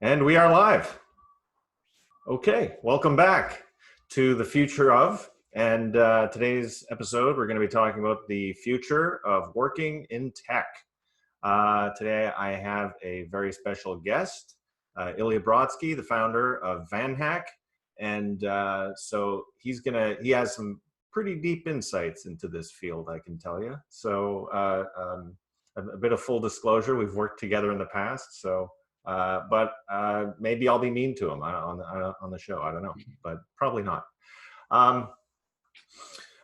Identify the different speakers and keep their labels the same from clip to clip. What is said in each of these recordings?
Speaker 1: And we are live. Okay, welcome back to the future of. And today's episode, we're going to be talking about the future of working in tech. Today, I have a very special guest, Ilya Brotzky, the founder of VanHack. And so he has some pretty deep insights into this field, I can tell you. So a bit of full disclosure, we've worked together in the past. But maybe I'll be mean to him on the show. I don't know, but probably not.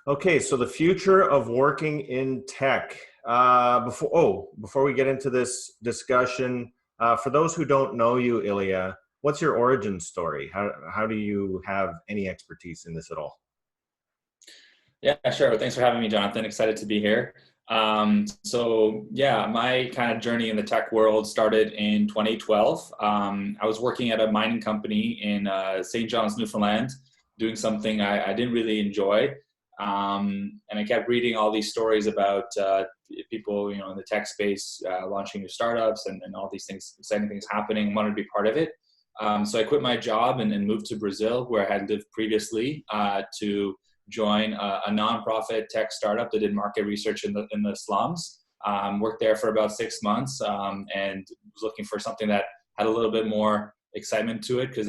Speaker 1: Okay, so the future of working in tech. Before we get into this discussion, for those who don't know you, Ilya, what's your origin story? How do you have any expertise in this at all?
Speaker 2: Yeah, sure. Thanks for having me, Jonathan. Excited to be here. So yeah, my kind of journey in the tech world started in 2012. I was working at a mining company in St. John's, Newfoundland, doing something I didn't really enjoy. And I kept reading all these stories about people, in the tech space, launching new startups and all these things, exciting things happening, wanted to be part of it. So I quit my job and moved to Brazil, where I had lived previously, to join a nonprofit tech startup that did market research in the slums. Worked there for about 6 months and was looking for something that had a little bit more excitement to it because,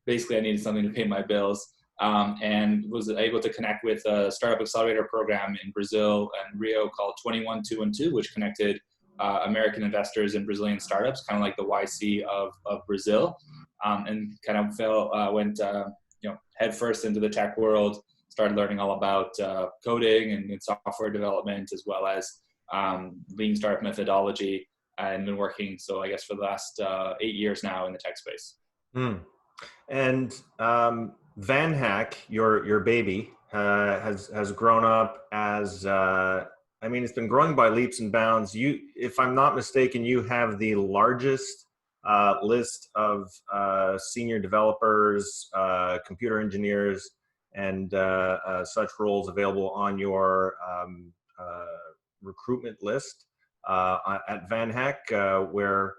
Speaker 2: basically I needed something to pay my bills, and was able to connect with a startup accelerator program in Brazil and Rio called 21212, which connected American investors in Brazilian startups, kind of like the YC of Brazil, and kind of went headfirst into the tech world, started learning all about coding and software development, as well as lean startup methodology, and been working, so I guess for the last 8 years now in the tech space.
Speaker 1: And VanHack, your baby, has grown up as, it's been growing by leaps and bounds. If I'm not mistaken, you have the largest list of senior developers, computer engineers, and such roles available on your recruitment list at VanHack, where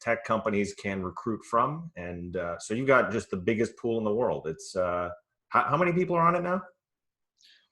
Speaker 1: tech companies can recruit from. And so you've got just the biggest pool in the world. It's how many people are on it now?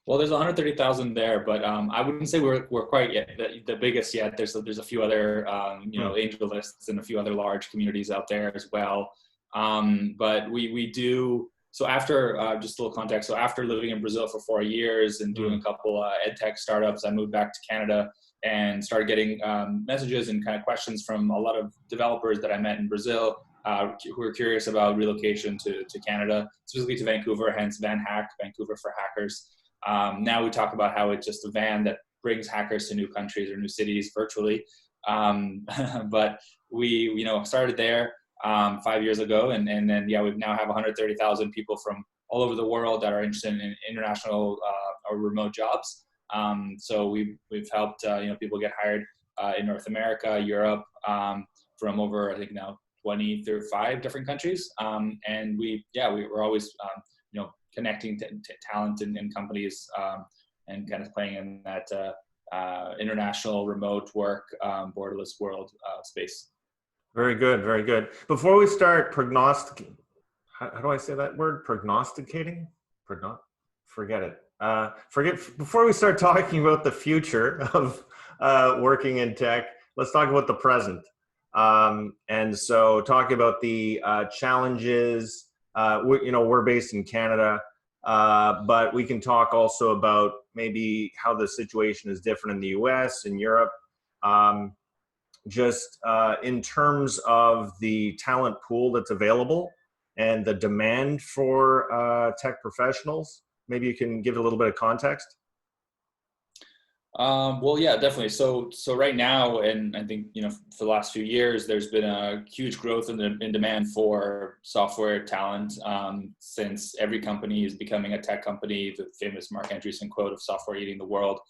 Speaker 2: Well, there's 130,000 there, but I wouldn't say we're quite yet the biggest yet. There's a few other angel lists and a few other large communities out there as well. But we do. So after just a little context. So after living in Brazil for 4 years and doing a couple ed tech startups, I moved back to Canada and started getting messages and kind of questions from a lot of developers that I met in Brazil, who were curious about relocation to Canada, specifically to Vancouver, hence VanHack, Vancouver for Hackers. Now we talk about how it's just a van that brings hackers to new countries or new cities virtually. But we started there 5 years ago, and then we now have 130,000 people from all over the world that are interested in international or remote jobs. So we've helped people get hired in North America, Europe, from over I think now 25 different countries. And we're always connecting to talent and companies, and kind of playing in that international remote work, borderless world space.
Speaker 1: Very good, very good. Before we start prognosticating, how do I say that word? Prognosticating? Forget it. Before we start talking about the future of working in tech, let's talk about the present. And so talking about the challenges, we're based in Canada, but we can talk also about maybe how the situation is different in the US and Europe. In terms of the talent pool that's available and the demand for tech professionals, maybe you can give a little bit of context.
Speaker 2: Well, yeah, definitely. So right now, and I think, for the last few years, there's been a huge growth in demand for software talent, since every company is becoming a tech company, the famous Mark Andreessen quote of software eating the world.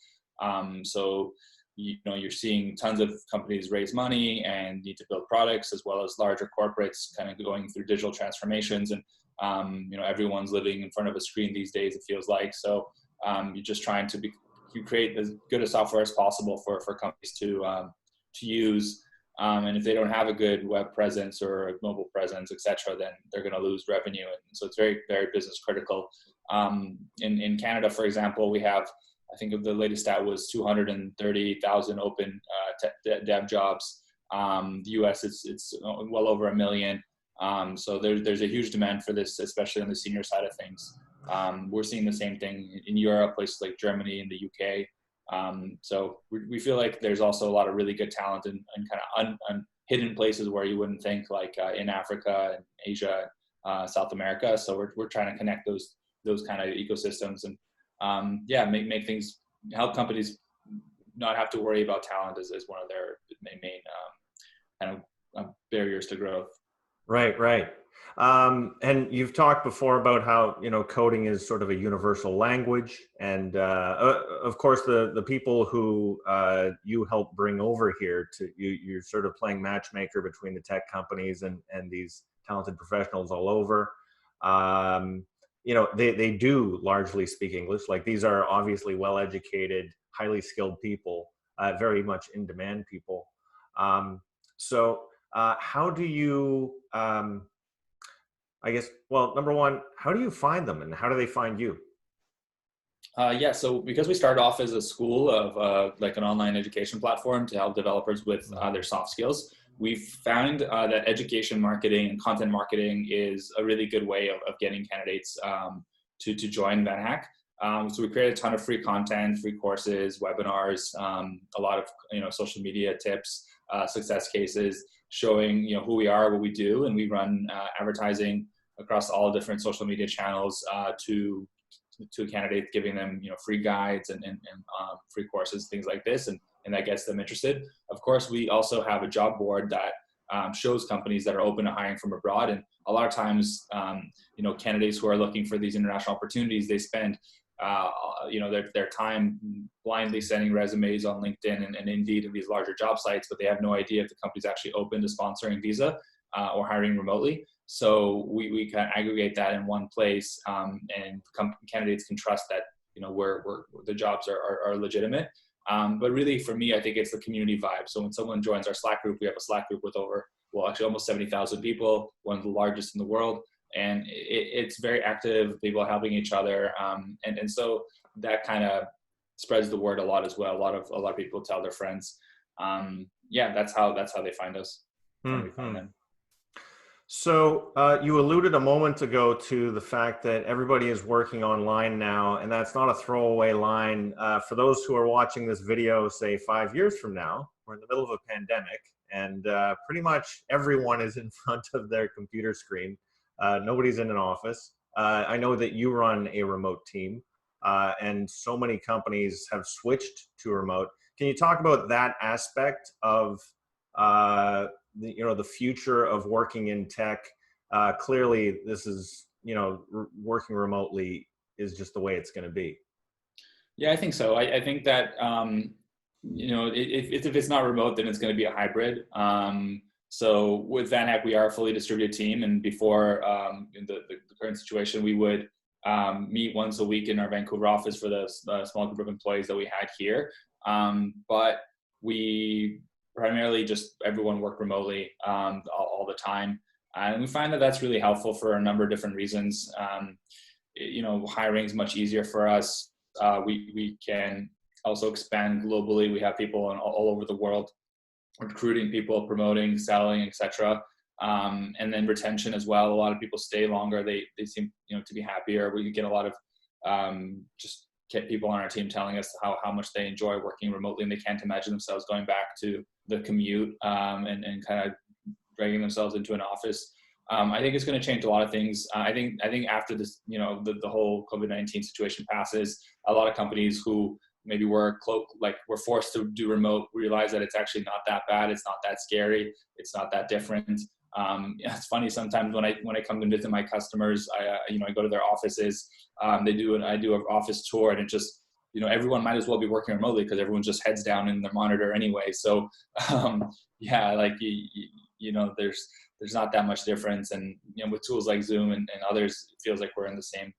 Speaker 2: So you're seeing tons of companies raise money and need to build products, as well as larger corporates kind of going through digital transformations. And, everyone's living in front of a screen these days, it feels like. So you're just trying to create as good a software as possible for companies to use. And if they don't have a good web presence or a mobile presence, etc., then they're going to lose revenue. And so it's very, very business critical. In Canada, for example, we have, I think the latest stat was 230,000 open dev jobs. The US, it's well over 1 million. So there's a huge demand for this, especially on the senior side of things. We're seeing the same thing in Europe, places like Germany and the UK. So we feel like there's also a lot of really good talent in kind of hidden places where you wouldn't think, like in Africa and Asia, South America. So we're trying to connect those kind of ecosystems and make things, help companies not have to worry about talent as one of their main kind of barriers to growth.
Speaker 1: Right. And you've talked before about how, coding is sort of a universal language. And of course, the people who you help bring over here you're sort of playing matchmaker between the tech companies and these talented professionals all over. They do largely speak English. Like, these are obviously well-educated, highly skilled people, very much in demand people. So how do you, I guess, well, number one, how do you find them and how do they find you?
Speaker 2: So because we started off as a school of like an online education platform to help developers with their soft skills, we found that education marketing and content marketing is a really good way of getting candidates to join VanHack. So we created a ton of free content, free courses, webinars, a lot of social media tips, success cases, showing who we are, what we do, and we run advertising across all different social media channels to candidates, giving them free guides and free courses, things like this, and that gets them interested. Of course, we also have a job board that shows companies that are open to hiring from abroad, and a lot of times candidates who are looking for these international opportunities, they spend their time blindly sending resumes on LinkedIn and Indeed and these larger job sites, but they have no idea if the company's actually open to sponsoring visa or hiring remotely. So we kind of aggregate that in one place, and candidates can trust that where the jobs are legitimate. But really, for me, I think it's the community vibe. So when someone joins our Slack group, we have a Slack group with actually almost 70,000 people, one of the largest in the world. And it's very active, people helping each other. And so that kind of spreads the word a lot as well. A lot of people tell their friends. That's how they find us. We find them.
Speaker 1: So you alluded a moment ago to the fact that everybody is working online now, and that's not a throwaway line. For those who are watching this video, say 5 years from now, we're in the middle of a pandemic, and pretty much everyone is in front of their computer screen. Nobody's in an office. I know that you run a remote team, and so many companies have switched to remote. Can you talk about that aspect of the future of working in tech? Clearly, this is working remotely is just the way it's going to be.
Speaker 2: Yeah, I think so. I think that if it's not remote, then it's going to be a hybrid. So with VanHack, we are a fully distributed team, and before in the current situation, we would meet once a week in our Vancouver office for the small group of employees that we had here. But we primarily just everyone worked remotely all the time, and we find that that's really helpful for a number of different reasons. Hiring is much easier for us. We can also expand globally. We have people all over the world, recruiting people, promoting, selling, etc. And then retention as well. A lot of people stay longer. They seem to be happier. We get a lot of just get people on our team telling us how much they enjoy working remotely, and they can't imagine themselves going back to the commute and kind of dragging themselves into an office. I think it's going to change a lot of things. I think after this, the whole COVID-19 situation passes, a lot of companies who maybe were forced to do remote realize that it's actually not that bad. It's not that scary. It's not that different. It's funny sometimes when I come and visit my customers, I go to their offices. I do an office tour, and it just everyone might as well be working remotely because everyone's just heads down in their monitor anyway. So there's not that much difference, and with tools like Zoom and others, it feels like we're in the same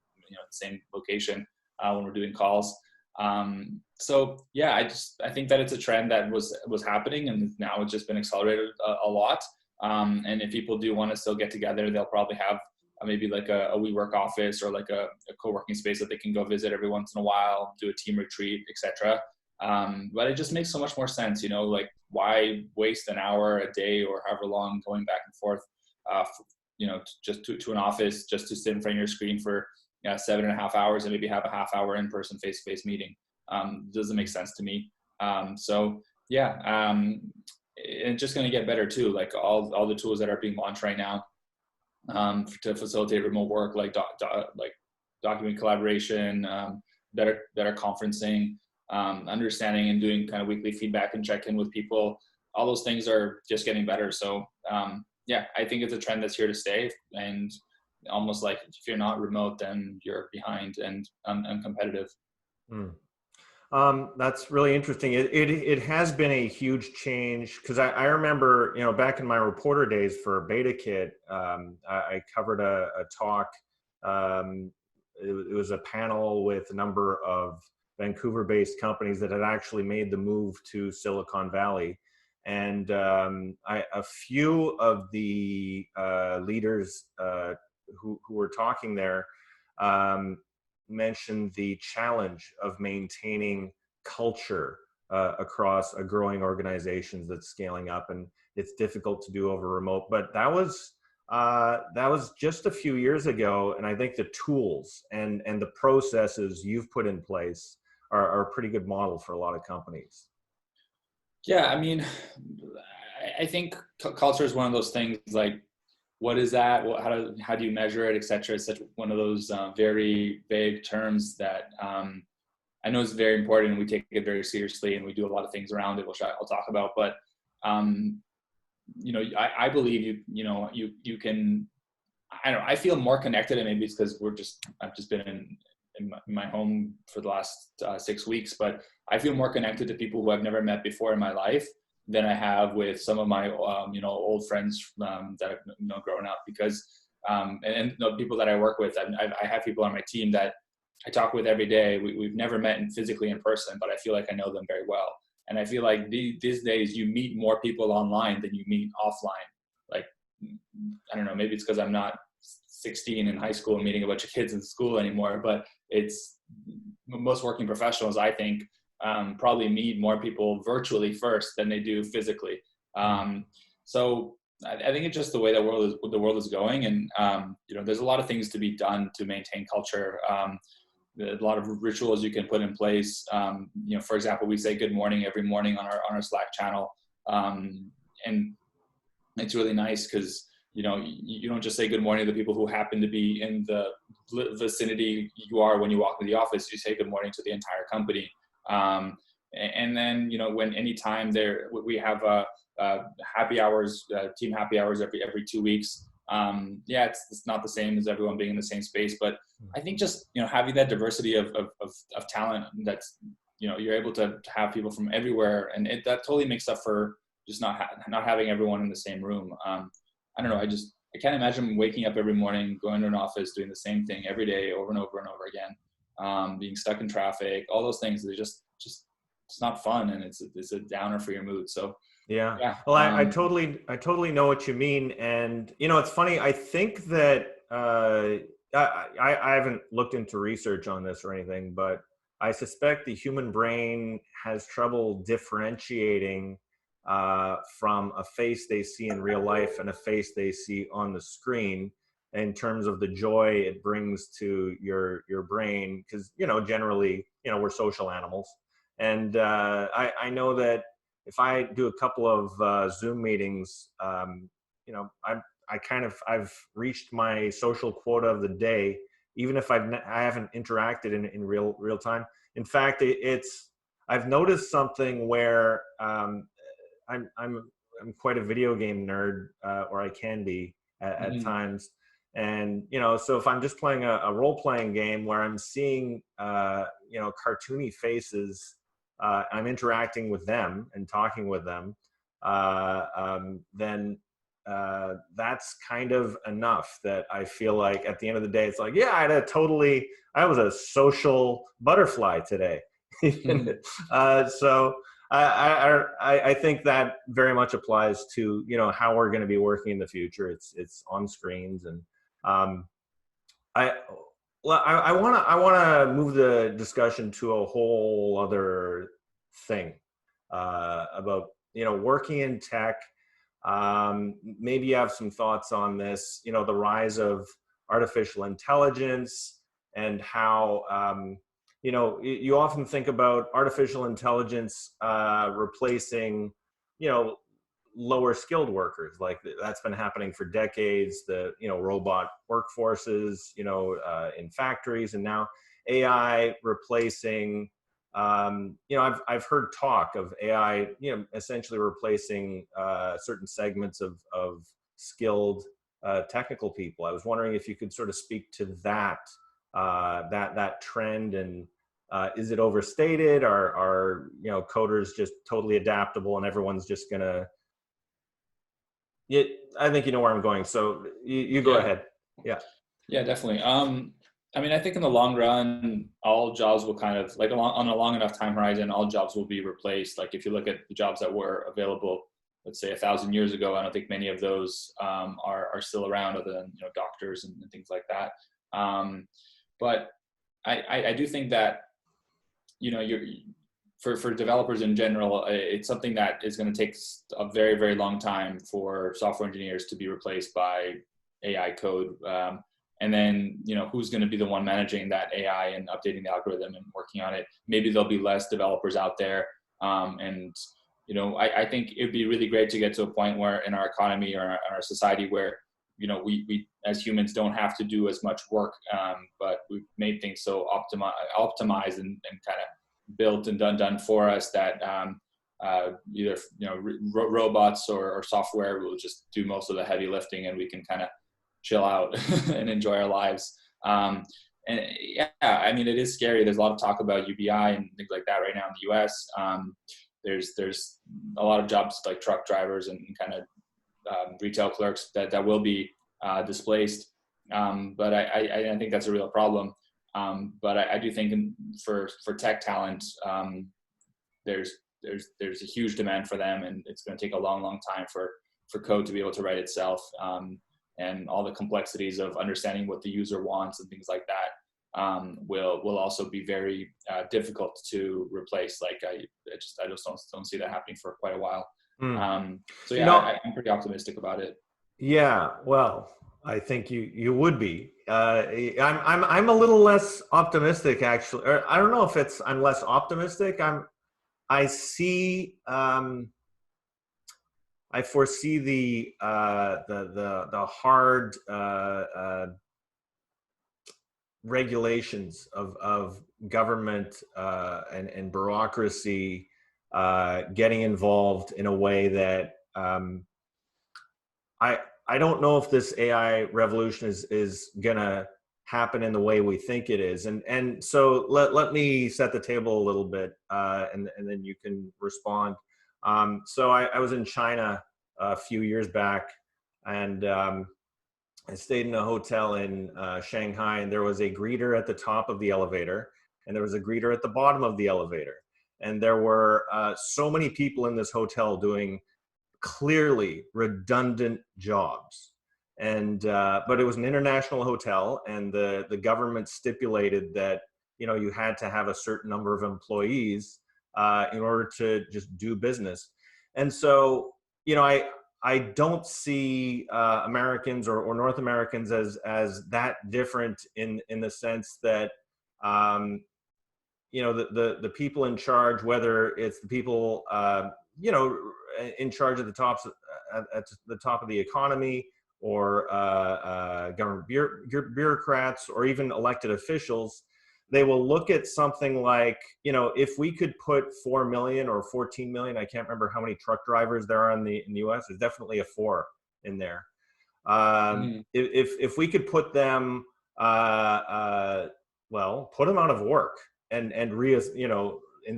Speaker 2: same location when we're doing calls. So yeah, I think that it's a trend that was happening, and now it's just been accelerated a lot. And if people do want to still get together, they'll probably have maybe like a WeWork office or like a co-working space that they can go visit every once in a while, do a team retreat, etc. But it just makes so much more sense, like why waste an hour a day or however long going back and forth, just to an office just to sit in front of your screen for 7.5 hours and maybe have a half hour in-person face-to-face meeting. Doesn't make sense to me. So yeah, it's just going to get better too. Like all the tools that are being launched right now to facilitate remote work, like document collaboration, better conferencing, understanding and doing kind of weekly feedback and check in with people. All those things are just getting better. So yeah, I think it's a trend that's here to stay. And almost like if you're not remote, then you're behind and uncompetitive.
Speaker 1: That's really interesting. It has been a huge change because I remember, back in my reporter days for BetaKit, I covered a talk. It was a panel with a number of Vancouver-based companies that had actually made the move to Silicon Valley. And a few of the leaders who were talking there mentioned the challenge of maintaining culture across a growing organization that's scaling up, and it's difficult to do over remote. But that was just a few years ago, and I think the tools and the processes you've put in place are a pretty good model for a lot of companies.
Speaker 2: Yeah, I mean, I think culture is one of those things. Like, what is that? How do you measure it, et cetera? It's such one of those very vague terms that I know is very important, and we take it very seriously, and we do a lot of things around it, which I'll talk about. But I believe you can. I don't know. I feel more connected, and maybe it's because I've just been in my home for the last 6 weeks, but I feel more connected to people who I've never met before in my life than I have with some of my old friends that I've grown up, because and people that I work with. I have people on my team that I talk with every day. We've never met physically in person, but I feel like I know them very well. And I feel like these days you meet more people online than you meet offline. Like, I don't know, maybe it's because I'm not 16 in high school and meeting a bunch of kids in school anymore, but it's most working professionals, I think, probably meet more people virtually first than they do physically. So I think it's just the way the world is going, and there's a lot of things to be done to maintain culture. A lot of rituals you can put in place. For example, we say good morning every morning on our Slack channel, and it's really nice because you don't just say good morning to the people who happen to be in the vicinity you are when you walk into the office. You say good morning to the entire company. And then when anytime we have happy hours, team happy hours every 2 weeks. It's not the same as everyone being in the same space, but I think just having that diversity of talent, that's you're able to have people from everywhere, and that totally makes up for just not having everyone in the same room. I don't know. I can't imagine waking up every morning, going to an office, doing the same thing every day over and over and over again, being stuck in traffic, all those things. They're just it's not fun, and it's a downer for your mood. So
Speaker 1: yeah. Well, I totally know what you mean, and it's funny. I think that I haven't looked into research on this or anything, but I suspect the human brain has trouble differentiating from a face they see in real life and a face they see on the screen in terms of the joy it brings to your brain, because generally we're social animals, and I know that if I do a couple of Zoom meetings, I've reached my social quota of the day, even if I haven't interacted in real time. In fact, I've noticed something where I'm quite a video game nerd, or I can be at times, and so if I'm just playing a role-playing game where I'm seeing cartoony faces, I'm interacting with them and talking with them, then that's kind of enough that I feel like at the end of the day, it's like, yeah, I was a social butterfly today. So I think that very much applies to, how we're going to be working in the future. It's on screens, and um, I I want to move the discussion to a whole other thing about working in tech. Maybe you have some thoughts on this. The rise of artificial intelligence and how you often think about artificial intelligence replacing you know lower skilled workers. Like that's been happening for decades. The robot workforces in factories, and now AI replacing I've heard talk of AI essentially replacing certain segments of skilled technical people. I was wondering if you could sort of speak to that trend, and is it overstated? Are coders just totally adaptable and everyone's just gonna I think you know where I'm going, so you go
Speaker 2: Yeah.
Speaker 1: ahead. Yeah.
Speaker 2: Yeah, definitely. I mean, I think in the long run, all jobs will kind of like on a long enough time horizon, all jobs will be replaced. Like if you look at the jobs that were available, let's say 1,000 years ago, I don't think many of those are still around, other than doctors and things like that. But I do think that you're for developers in general, it's something that is going to take a very, very long time for software engineers to be replaced by AI code. And then, who's going to be the one managing that AI and updating the algorithm and working on it? Maybe there'll be less developers out there. I think it'd be really great to get to a point where in our economy or in our society where, we as humans don't have to do as much work, but we've made things so optimized and kind of built and done for us that either robots or software will just do most of the heavy lifting, and we can kind of chill out and enjoy our lives. And yeah, I mean, it is scary. There's a lot of talk about UBI and things like that right now in the US. There's a lot of jobs like truck drivers and kind of retail clerks that will be displaced. But I think that's a real problem. But I do think for tech talent, there's a huge demand for them, and it's going to take a long time for code to be able to write itself. And all the complexities of understanding what the user wants and things like that will also be very difficult to replace. Like I just don't see that happening for quite a while. So yeah, I'm pretty optimistic about it.
Speaker 1: Yeah, well, I think you would be. I'm a little less optimistic, actually. Or I don't know if I'm less optimistic. I see. I foresee the hard regulations of government and bureaucracy getting involved in a way that I don't know if this AI revolution is gonna happen in the way we think it is, and so let me set the table a little bit, and then you can respond. So I was in China a few years back, and I stayed in a hotel in Shanghai, and there was a greeter at the top of the elevator, and there was a greeter at the bottom of the elevator, and there were so many people in this hotel doing clearly redundant jobs. And but it was an international hotel, and the government stipulated that you had to have a certain number of employees in order to just do business. And so I don't see Americans or North Americans as that different in the sense that the people in charge, whether it's the people in charge at the top of the economy, or government bureaucrats, or even elected officials, they will look at something like, if we could put 4 million or 14 million, I can't remember how many truck drivers there are in the US, there's definitely a 4 in there. If we could put them, put them out of work and in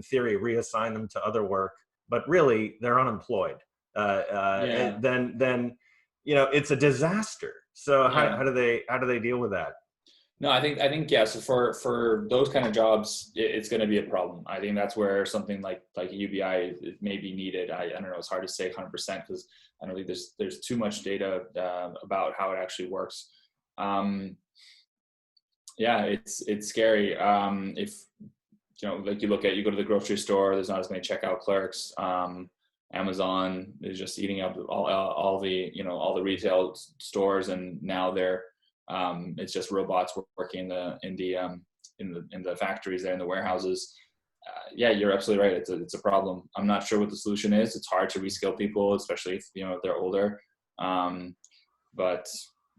Speaker 1: theory, reassign them to other work, but really they're unemployed.
Speaker 2: Yeah.
Speaker 1: Then it's a disaster. So how do they deal with that?
Speaker 2: No, I think yeah. So for those kind of jobs, it's going to be a problem. I think that's where something like UBI may be needed. I don't know. It's hard to say 100% because I don't think there's too much data about how it actually works. Um, yeah, it's scary. If like you go to the grocery store, there's not as many checkout clerks. Amazon is just eating up all the all the retail stores, and now it's just robots working in the factories there in the warehouses. Yeah, you're absolutely right. It's a problem. I'm not sure what the solution is. It's hard to reskill people, especially if if they're older. But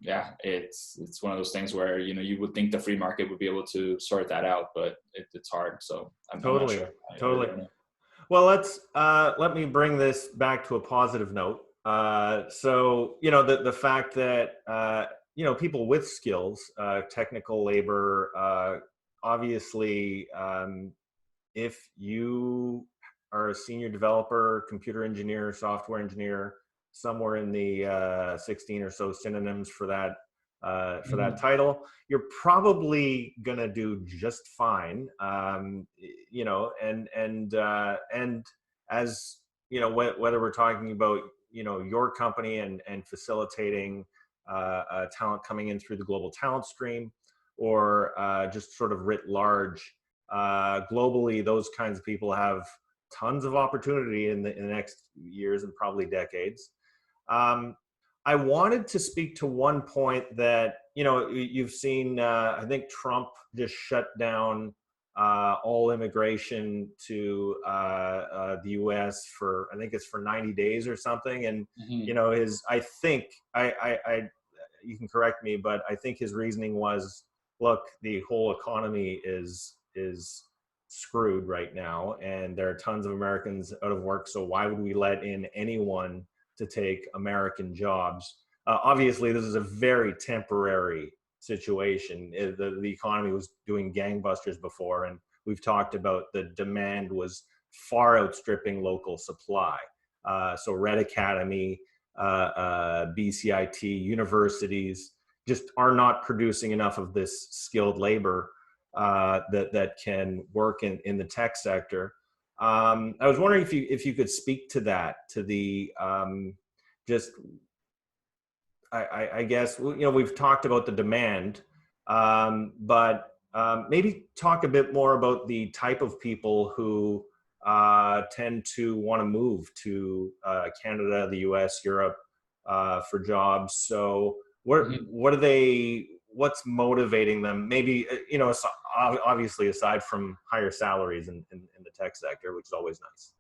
Speaker 2: yeah, it's one of those things where you would think the free market would be able to sort that out, but it's hard. So I'm not
Speaker 1: Totally,
Speaker 2: sure. I
Speaker 1: totally.
Speaker 2: really don't know.
Speaker 1: Well, let me bring this back to a positive note. So the fact that people with skills, technical labor, obviously, if you are a senior developer, computer engineer, software engineer, somewhere in the 16 or so synonyms for that
Speaker 2: Mhm.
Speaker 1: title, you're probably gonna do just fine. And as whether we're talking about your company and facilitating talent coming in through the global talent stream, or just sort of writ large, globally, those kinds of people have tons of opportunity in the next years and probably decades. Um, I wanted to speak to one point that you've seen. I think Trump just shut down all immigration to the U.S. for, I think it's for 90 days or something. And
Speaker 2: Mhm.
Speaker 1: his, I think I you can correct me, but I think his reasoning was, look, the whole economy is screwed right now, and there are tons of Americans out of work. So why would we let in anyone to take American jobs? Obviously, this is a very temporary situation. The economy was doing gangbusters before, and we've talked about the demand was far outstripping local supply. So Red Academy, BCIT, universities just are not producing enough of this skilled labor that can work in the tech sector. I was wondering if you could speak to that, to the just I guess we've talked about the demand, but maybe talk a bit more about the type of people who tend to want to move to Canada, the U.S., Europe for jobs. So
Speaker 2: Mhm.
Speaker 1: what are they? What's motivating them? Maybe obviously aside from higher salaries in the tech sector, which is always nice.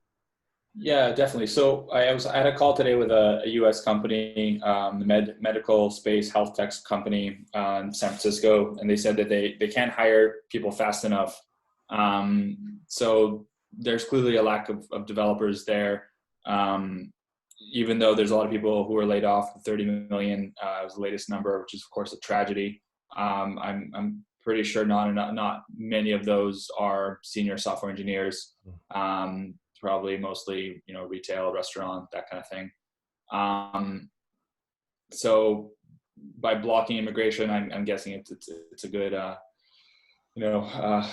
Speaker 2: Yeah, definitely. So I had a call today with a U.S. company, the medical space health tech company in San Francisco, and they said that they can't hire people fast enough. So there's clearly a lack of developers there. Um, Even though there's a lot of people who are laid off, 30 million was the latest number, which is of course a tragedy. I'm pretty sure not many of those are senior software engineers. Probably mostly retail, restaurant, that kind of thing. Um, so by blocking immigration, I'm guessing it's a good you know uh,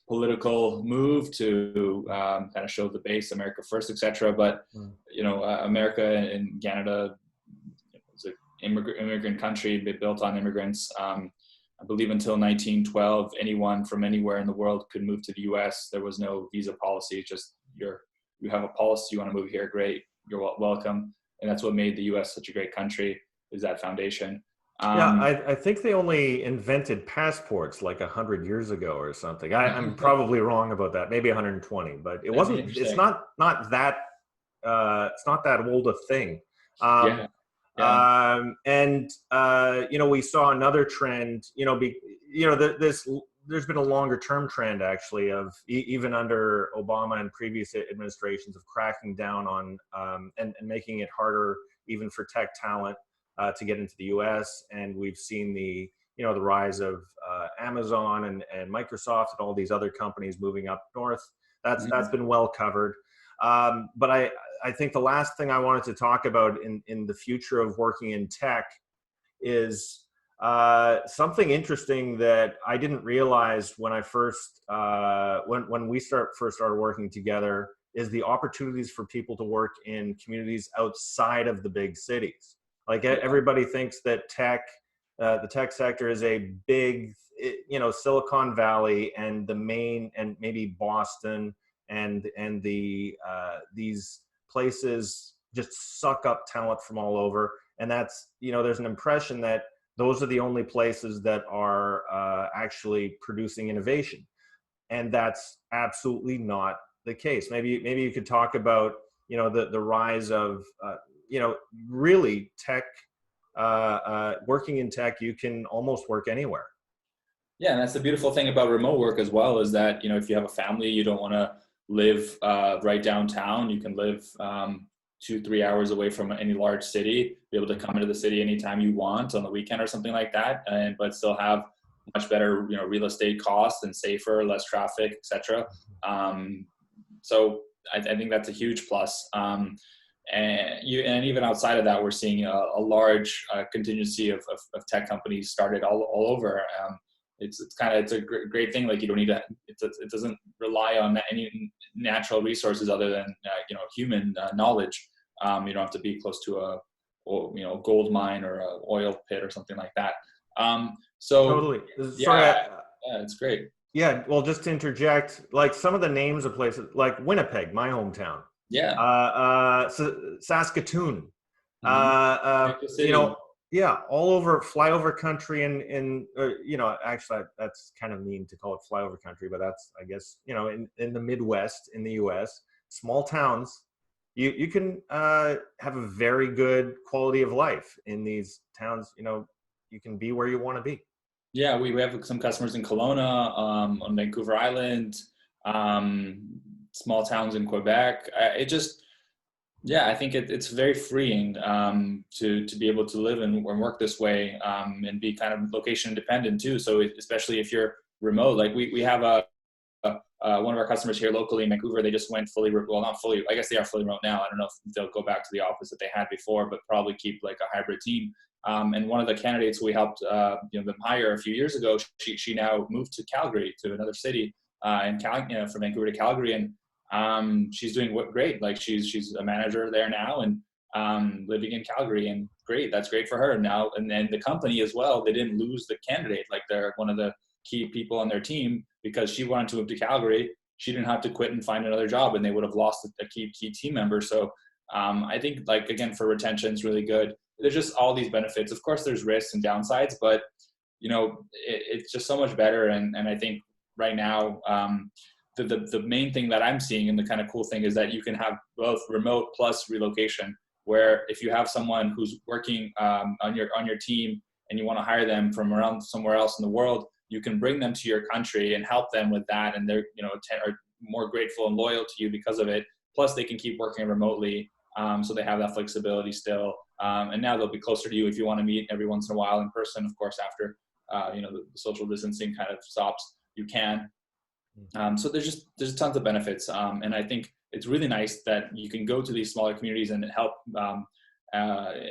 Speaker 2: political move to kind of show the base America first, etc. But America and Canada is an immigrant country built on immigrants. I believe until 1912, anyone from anywhere in the world could move to the U.S. There was no visa policy. Just you have a policy, you want to move here, great, you're welcome. And that's what made the U.S. such a great country, is that foundation.
Speaker 1: Yeah,
Speaker 2: Um,
Speaker 1: I think they only invented passports like 100 years ago or something. I'm probably wrong about that. Maybe 120, but it wasn't. It's
Speaker 2: Interesting.
Speaker 1: not that. It's not that old a thing. Um,
Speaker 2: Yeah, yeah.
Speaker 1: and we saw another trend. There's been a longer term trend actually of even under Obama and previous administrations of cracking down on and making it harder even for tech talent to get into the U.S. And we've seen the rise of Amazon and Microsoft and all these other companies moving up north. That's
Speaker 2: Mhm.
Speaker 1: been well covered. But I think the last thing I wanted to talk about in the future of working in tech is Something interesting that I didn't realize when I first when we first started working together is the opportunities for people to work in communities outside of the big cities. Like everybody thinks that the tech sector is a big, Silicon Valley and the main, and maybe Boston and these places just suck up talent from all over. And that's, there's an impression that those are the only places that are actually producing innovation, and that's absolutely not the case. Maybe you could talk about the rise of really tech. Working in tech, you can almost work anywhere.
Speaker 2: Yeah, and that's the beautiful thing about remote work as well, is that, if you have a family, you don't want to live right downtown. You can live 2-3 hours away from any large city, be able to come into the city anytime you want on the weekend or something like that, but still have much better, real estate costs and safer, less traffic, etc. So I think that's a huge plus. And even outside of that, we're seeing a large contingency of tech companies started all over. It's a great thing. Like, you don't need to, it doesn't rely on any natural resources other than human knowledge. You don't have to be close to a gold mine or a oil pit or something like that.
Speaker 1: Totally.
Speaker 2: Yeah, it's great.
Speaker 1: Yeah, well, just to interject, like some of the names of places, like Winnipeg, my hometown.
Speaker 2: Yeah.
Speaker 1: Saskatoon.
Speaker 2: City.
Speaker 1: Yeah, all over flyover country, and actually that's kind of mean to call it flyover country, but that's, I guess, in the Midwest in the U.S., small towns, you can have a very good quality of life in these towns. You can be where you want to be.
Speaker 2: Yeah, we have some customers in Kelowna, on Vancouver Island, small towns in Quebec. I think it's very freeing to be able to live and work this way, and be kind of location independent too. So especially if you're remote, like we have one of our customers here locally in Vancouver, they just went not fully, I guess they are fully remote now. I don't know if they'll go back to the office that they had before, but probably keep like a hybrid team. And one of the candidates we helped them hire a few years ago, she now moved to Calgary, to another city from Vancouver to Calgary, and she's doing great. Like she's a manager there now, and living in Calgary, and great. That's great for her now. And then the company as well, they didn't lose the candidate. Like, they're one of the key people on their team, because she wanted to move to Calgary. She didn't have to quit and find another job, and they would have lost a key team member. So I think, like, again, for retention, it's really good. There's just all these benefits. Of course, there's risks and downsides, but it's just so much better. And I think right now, the main thing that I'm seeing, and the kind of cool thing, is that you can have both remote plus relocation, where if you have someone who's working on your team and you want to hire them from around somewhere else in the world, you can bring them to your country and help them with that, and they're are more grateful and loyal to you because of it. Plus, they can keep working remotely, so they have that flexibility still. And now they'll be closer to you if you want to meet every once in a while in person. Of course, after the social distancing kind of stops, you can. So there's tons of benefits, and I think it's really nice that you can go to these smaller communities and help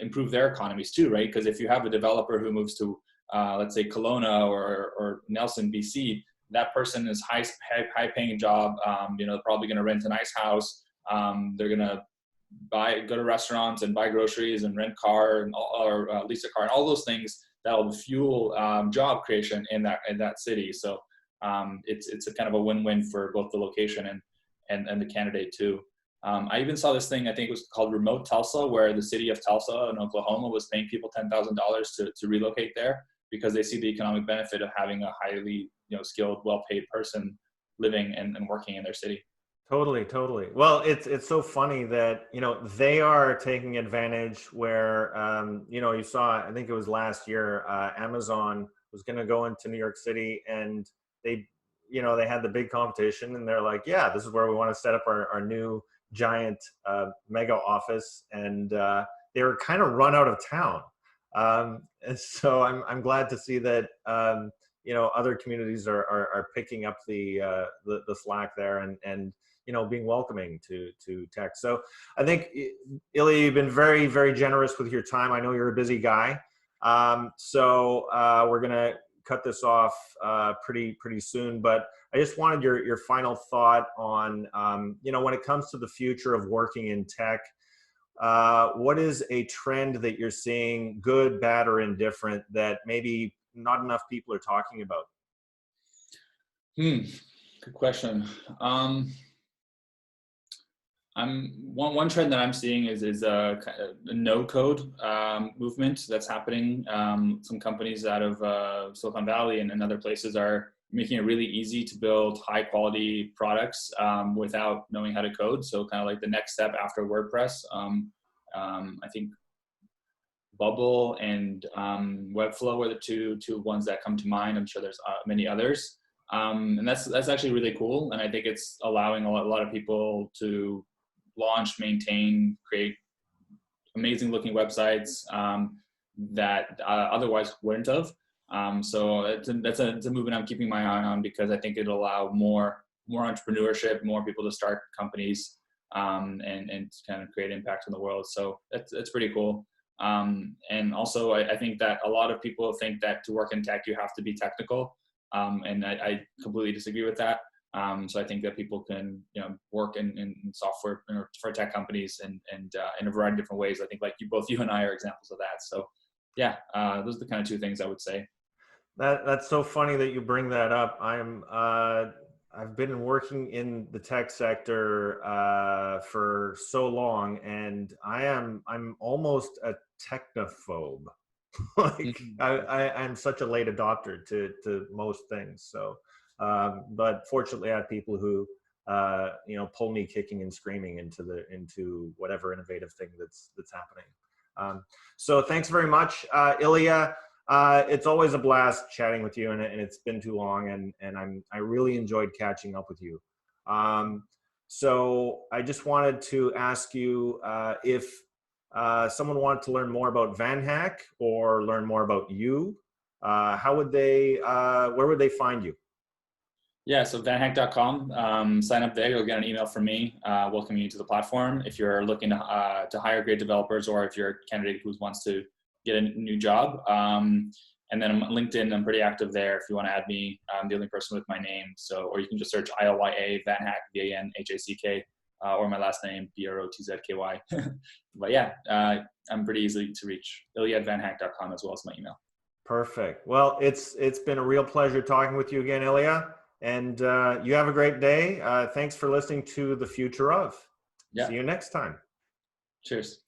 Speaker 2: improve their economies too, right? Because if you have a developer who moves to let's say Kelowna or Nelson, BC, that person is high paying job. They're probably going to rent a nice house. They're going to go to restaurants and buy groceries and rent car or lease a car, and all those things that will fuel job creation in that city. So it's a kind of a win-win for both the location and the candidate too. I even saw this thing, I think it was called Remote Tulsa, where the city of Tulsa in Oklahoma was paying people $10,000 to relocate there, because they see the economic benefit of having a highly skilled, well-paid person living and working in their city.
Speaker 1: Totally. Well, it's so funny that they are taking advantage where you saw, I think it was last year, Amazon was going to go into New York City, and they had the big competition, and they're like, yeah, this is where we want to set up our new giant mega office, and they were kind of run out of town. And so I'm glad to see that other communities are picking up the slack there, and being welcoming to tech. So I think, Ilya, you've been very, very generous with your time. I know you're a busy guy. We're gonna cut this off pretty soon, but I just wanted your final thought on when it comes to the future of working in tech. What is a trend that you're seeing, good, bad, or indifferent, that maybe not enough people are talking about?
Speaker 2: Good question. One trend that I'm seeing is a no code movement that's happening. Some companies out of Silicon Valley and other places are making it really easy to build high quality products without knowing how to code. So kind of like the next step after WordPress. I think Bubble and Webflow are the two ones that come to mind. I'm sure there's many others. And that's actually really cool. And I think it's allowing a lot of people to launch, maintain, create amazing looking websites that otherwise wouldn't have. So it's a movement I'm keeping my eye on, because I think it'll allow more entrepreneurship, more people to start companies and kind of create impact in the world. So it's pretty cool. And also I think that a lot of people think that to work in tech, you have to be technical. And I completely disagree with that. So I think that people can, work in software for tech companies and in a variety of different ways. I think like both you and I are examples of that. So yeah, those are the kind of two things I would say.
Speaker 1: That's so funny that you bring that up. I've been working in the tech sector for so long, and I'm almost a technophobe. Like I'm such a late adopter to most things. So, but fortunately, I have people who pull me kicking and screaming into whatever innovative thing that's happening. So thanks very much, Ilya. It's always a blast chatting with you, and it's been too long, and I really enjoyed catching up with you. So I just wanted to ask you if someone wanted to learn more about VanHack or learn more about you, where would they find you?
Speaker 2: Yeah, so vanhack.com, sign up there. You'll get an email from me welcoming you to the platform. If you're looking to hire great developers, or if you're a candidate who wants to get a new job. And then on LinkedIn, I'm pretty active there. If you want to add me, I'm the only person with my name. So, or you can just search ILYA VanHack, VanHack, or my last name, BROTZKY. But yeah, I'm pretty easy to reach. Ilya@vanhack.com as well as my email.
Speaker 1: Perfect. Well, it's been a real pleasure talking with you again, Ilya. And you have a great day. Thanks for listening to The Future of.
Speaker 2: Yeah.
Speaker 1: See you next time.
Speaker 2: Cheers.